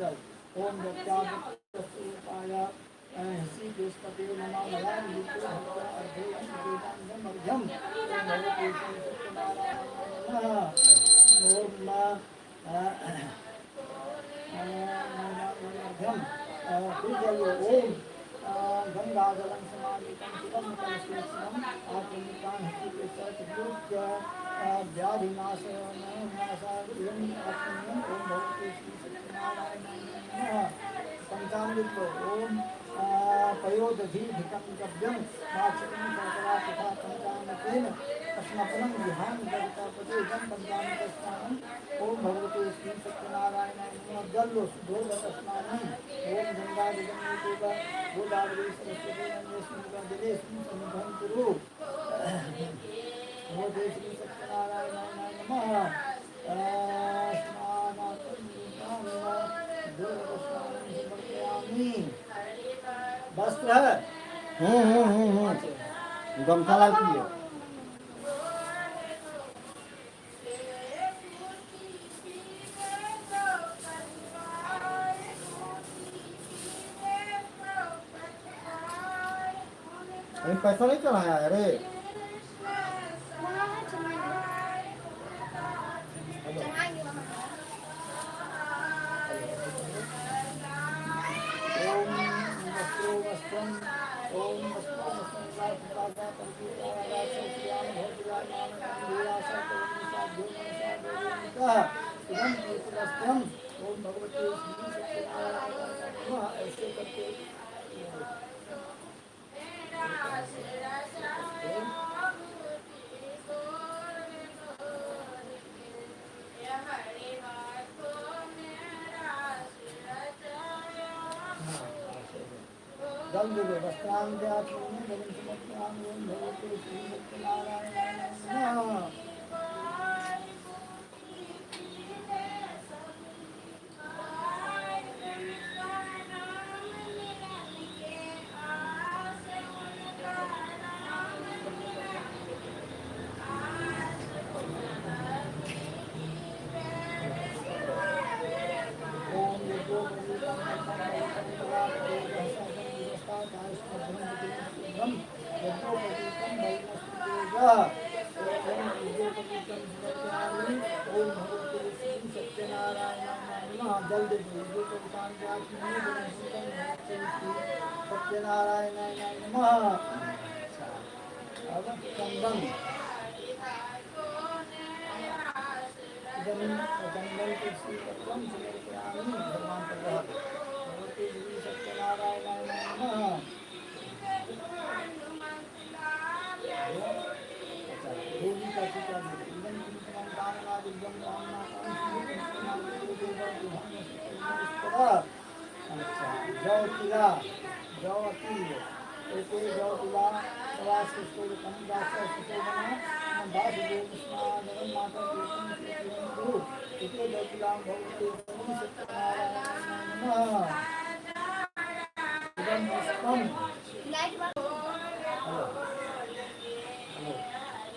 ओम दत्ताय हसी देशपते नमः भगवान विष्णु भगवान अर्धेयम मध्यम भगवते सत्यनारायण ओम मध्यम ओम गंगाजलं समालितं शिवं कलशेषं आत्मनिकान् हृदयसर्वभूत्य व्याधिनाशनाशाय आत्मनियं ओम भगवते श्री सत्यनारायणाय नमः पंचामृत ओम पयोदधीभितं गभ्यं माक्षितं शर्करा तथा पंचामृतेन अस्मपनं विहान जगतापते जन पंचामृतस्नानं ओम भगवते श्री सत्यनारायणाय नमः जल्लो सुधोदकस्नानं ओम गंगाजगन्नेतेव गोदावरी सरस्वती नंदेस्मिन् दिनेस्मिन् सन्निधं कुरु भगवते श्री सत्यनारायणाय नमः वस्त्र गमछा लाती है पैसा नहीं चढ़ाया अरे ओम भगवते श्री सत्यनारायण ऐसे करके जल देवे वस्त्रांग भगवते श्री सत्यनारायण सत्यनारायणाय नमः चंदन जंगल के श्री पत्रम समर्पयामि भगवान भगवते श्री सत्यनारायणाय नमः देवी का टीका जीवन की तमाम कामना दिव्यम कामना अच्छा जौ किला जौ अकील एक जौ किला प्रवास को कमदास सुशोभना दास देव स्नान माता कीर्तन गुरु एक जौ किला भगवते श्री सत्यनारायण नमः इदं पुष्पम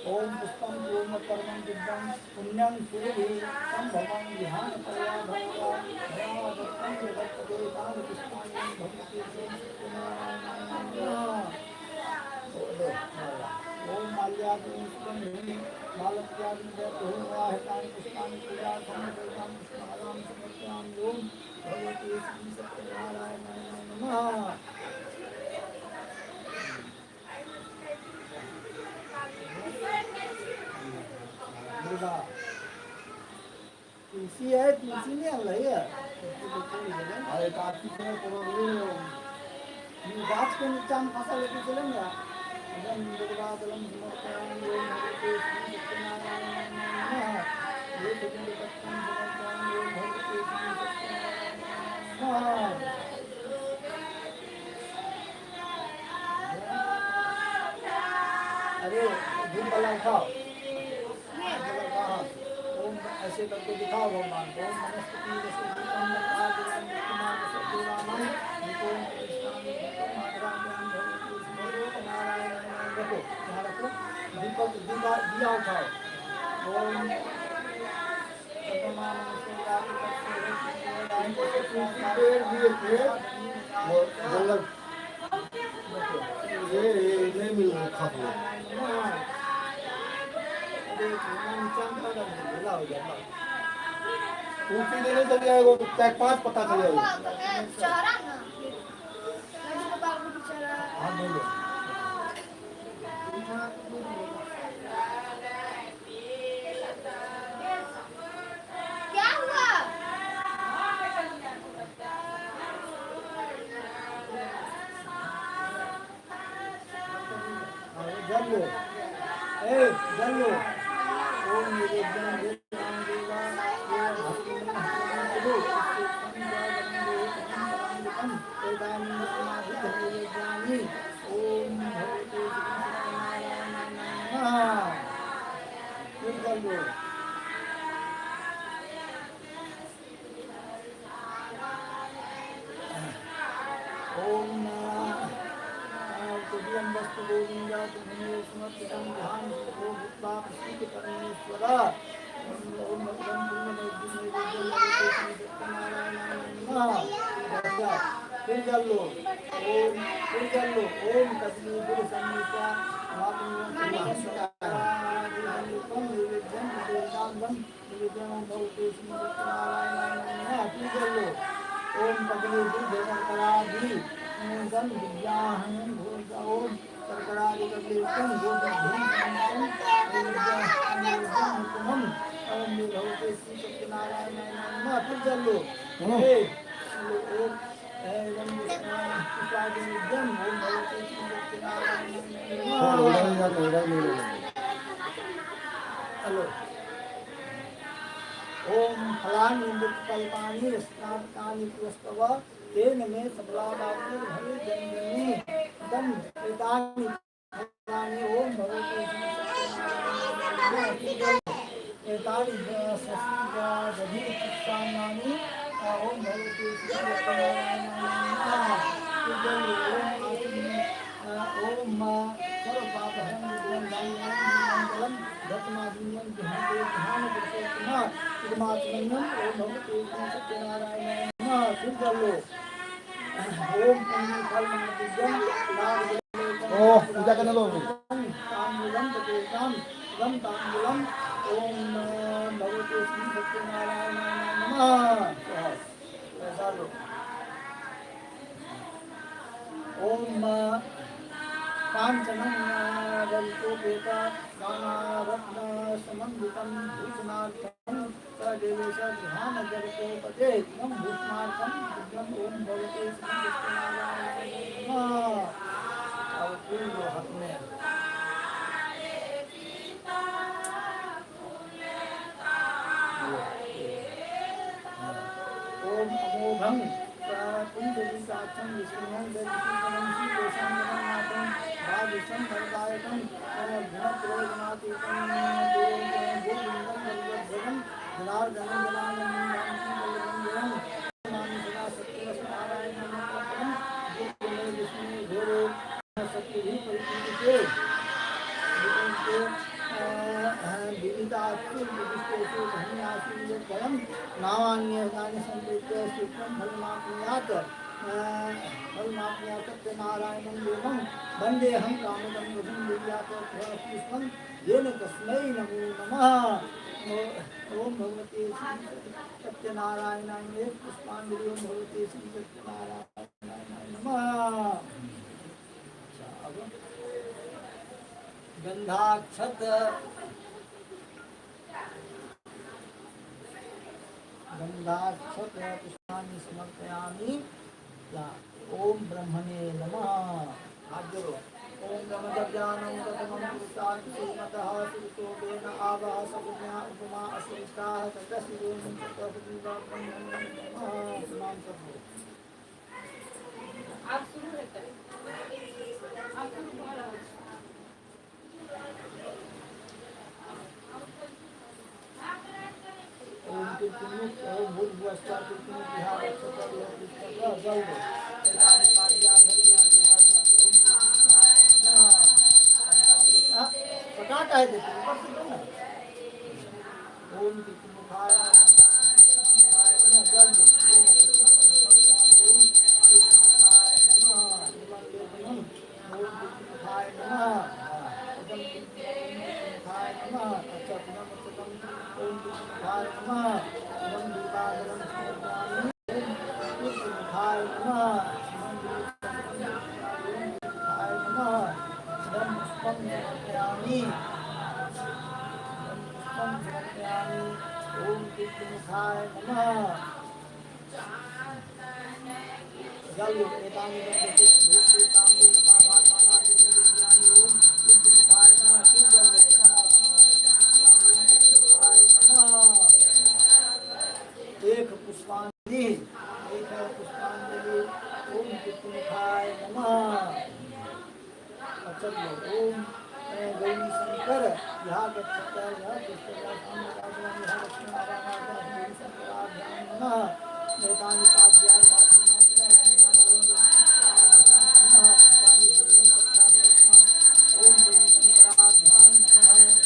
ओम पुष्पम पूर्ण कर्मं दिव्यं पुण्यं सुरभि संभवं विहान पर्या भगवान भगवतं जगत्पते तानि पुष्पाणि भगवते श्री सत्यनारायण ओम माल्यादि पुष्पं मालत्यादि वाहितानि पुष्पाणि पूजार्थं देवां पुष्पमालां समर्पयामि ओम भगवते श्री सत्यनारायण नमः तुलसी है तुलसी नहीं आ रही है अरे कार्तिक में गाछ के नीचा में फसल लेके चलेंगे अरे धूप वाला उठाओ ऐसे करके दिखाओ भगवान को देखो यहाँ रखो दीपक दिया उठाओ ओम पेड़ दिए थे वो जंगल ये नहीं मिल रहा खा ऊँची लेने चले जाएगा तो 4-5 पता चल जाएगा। हाँ बोलो। क्या हुआ? जल लो, जल लो। ओम मेरे ज्ञान दे राम देवा देवा भक्ति में हरि ज्ञानी ओम भगवते नारायण नमः। फिर जल लो। ओम वस्तु गोविंदा तुम्हें समर्पितं ध्यान को भूतवा श्री परमेश्वर ओम भगवान फिर जल लो। ओम फिर जल लो। ओम कदमी गुरु सन्निधा ओम पगले दुर्धराधि गम विद्याहं ओम सर्करादि कलेशं गोविंदं ओम भगवते श्री सत्यनारायण नमः। फिर जल लो। ओम भगवते श्री सत्यनारायण नमः। हेलो। ओम फलानि मृत्कल्पानि स्नातानि पुष्पव तेन मे सबलादानि भवे जन्मनि दम एतानि फलानि ओम भगवते श्री सत्यनारायण एतानि सस्यादधि चित्तानि ओम भगवते श्री सत्यनारायण ओम सर्वपापहरं मंगलम धत्मादिन्यं ध्यान पुरुषोत्तम इदमात्मन्यं ओम भगवते श्री सत्यनारायण नमः। फिर जल लो। ओम फल महादिव्यं पूजा करने लो। तांबूलम तपेताम गम तांबूलम ओम भगवते श्री सत्यनारायण नमः। ऐसा लो। ओम कांचनं वल्कोपेता नानारत्न समन्वितं भूषणार्थं सदेवेश ध्यानजरकोपते तं भूषणार्थं दिव्यं ओम भगवते श्री सत्यनारायण नमः। अब फूल लो हाथ में। ओम अमोघं पुंडरीकाक्षं विष्णुं दर्शितं श्रीदेशांगनाथं भाविषं भरदायकं गुणप्रयोजनातीतं गोविन्दं वल्लभं जनार्दनं जनार्दनं नामी सदा सत्यनारायणं गोविन्दं विष्णु घोरे सत्यहि परिपूर्णते विविधात्सु धन्यासु यद्वयं नामान्यानि संपूज्य सूत्रं फलमाप्नुयात् सत्यनारायणं देवं वन्देऽहं कामदं बुधं दिव्यात् पुष्पं येन तस्मै नमो नमः। ओम भगवते श्री सत्यनारायणाय पुष्पांजलि ओम भगवते श्री सत्यनारायणाय नमः। गंधाक्षत पुष्पाणि समर्पयामि। ओम ब्रह्मणे नमः। हाथ जोड़ो। ओम ब्रह्मज्ञानं तत्त्वं पुरुषार्थ श्रीमतः सुरतोपेन आवः सगुण्या उपमा अश्रेष्ठाः ततस्विदों नमः। आप शुरू रहता है। आप शुरू करो। ओम कीर्तमुख ओम भूर्भुवस्सुः कीर्तमुख बिहार सत्तर जल दो। पटाटा है देखो ऊपर से दो ना। ओम कीर्तमुखाय नमः जल दो। जल एतानि दंडे भूत देवतांबे महाभागानादि विज्ञानि ओम विष्णुमुखाय नमः शिवजल एक पुष्पांजलि एक है पुष्पांजलि ओम विष्णुमुखाय नमः चलो ओम गौरी शंकर यहाँ गच्छता यहाँ गच्छता सामने राजवान यहाँ लक्ष्मी नारायण गौरी शंकराभ्याम नमः मैदानी पाद्याय ओम गौरी शंकराभ्याम नमः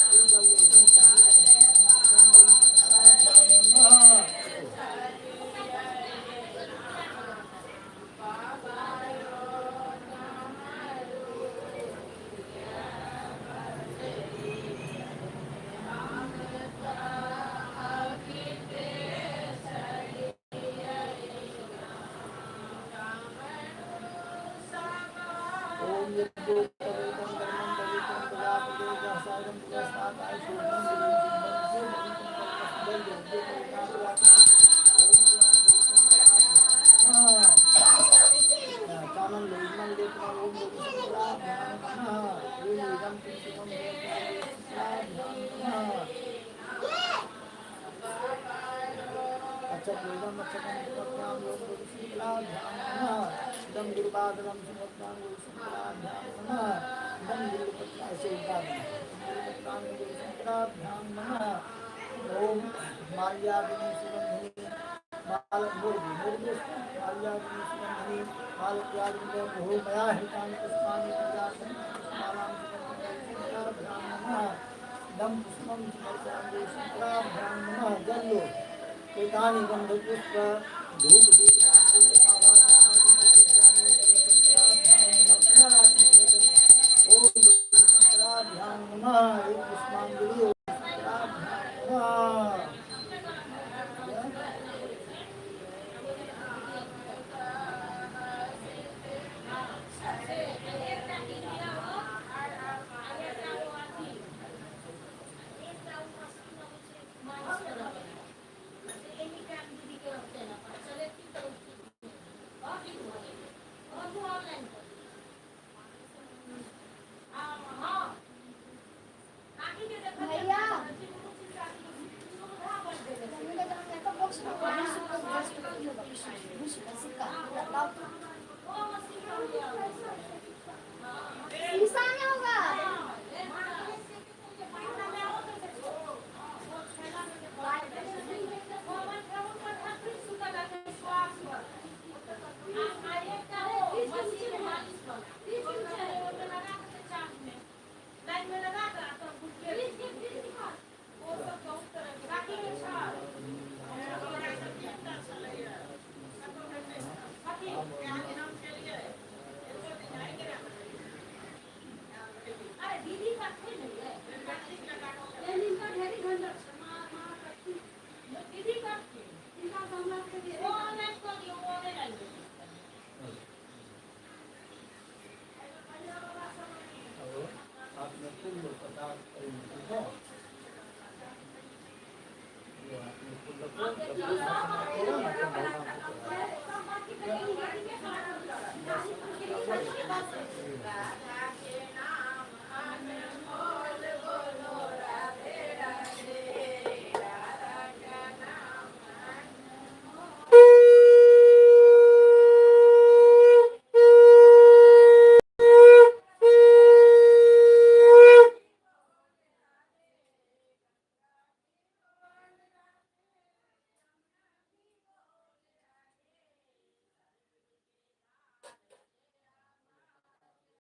दम गुरुपादम सुमत्नां दम गुरुपत्रा ऐसे शंकराभ्याम नमः ओम माल्याग्नि सुगंधि मालक मुर्गी मुर्गी माल्याग्नि सुगंधि मालक याग्नि बहुमया हितानि पुष्पाणि पूजार्थं मालां शंकराभ्याम नमः दम पुष्पं समर्पयामि शंकराभ्याम नमः जल्लो एतानि गंधपुष्प धूप दीप शंकराभ्याम नमः एक पुष्पांजलि शंकराभ्याम Misalnya